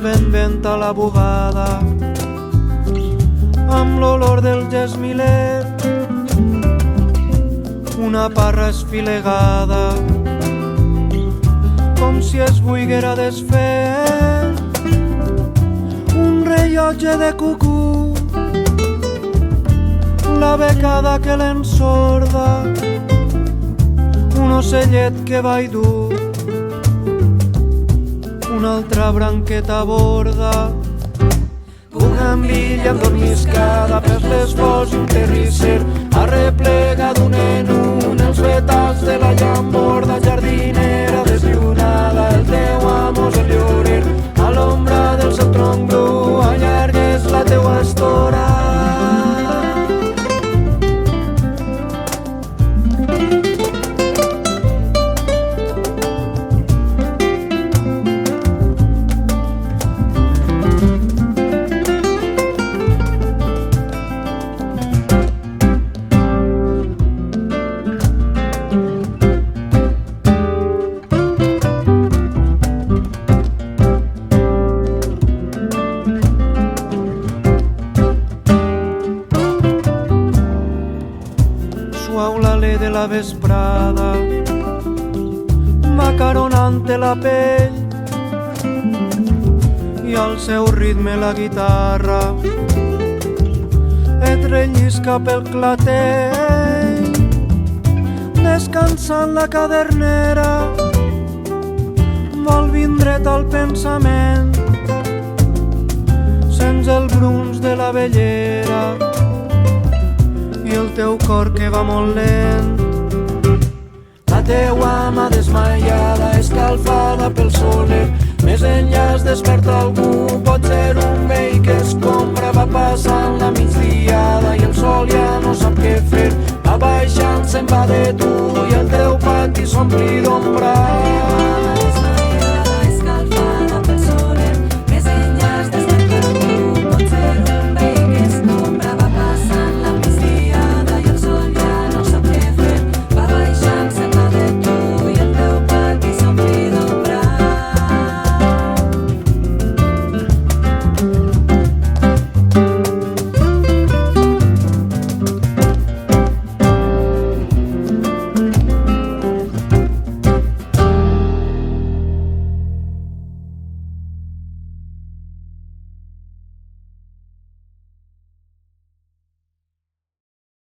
el vent a la bugada, amb l'olor del gesmiler, una parra esfilegada, com si es volguera desfer un rellotge de cucú, la becada que l'ensorda, un ocellet que va i du, una altra branqueta borda, bugambill endormiscada per les flors i un terrisser arreplega d'un en un els vetals de la llamborda, jardinera deslunada, el teu amo és el llorer, a l'ombra del seu tronc bru allargues la teua estora. L'alè de la vesprada macaronant la pell i al seu ritme la guitarra et rellisca pel clatell, descansant la cadernera vol vindre't al pensament, sents el bruns de la vellera i el teu cor que va molt lent. La teua mà desmaiada, escalfada pel soler, més enllà es desperta algú, pot ser un vell que escombra, va passant la migdiada i el sol ja no sap què fer, va baixant, se'n va de tu i el teu pati s'ompli d'ombra.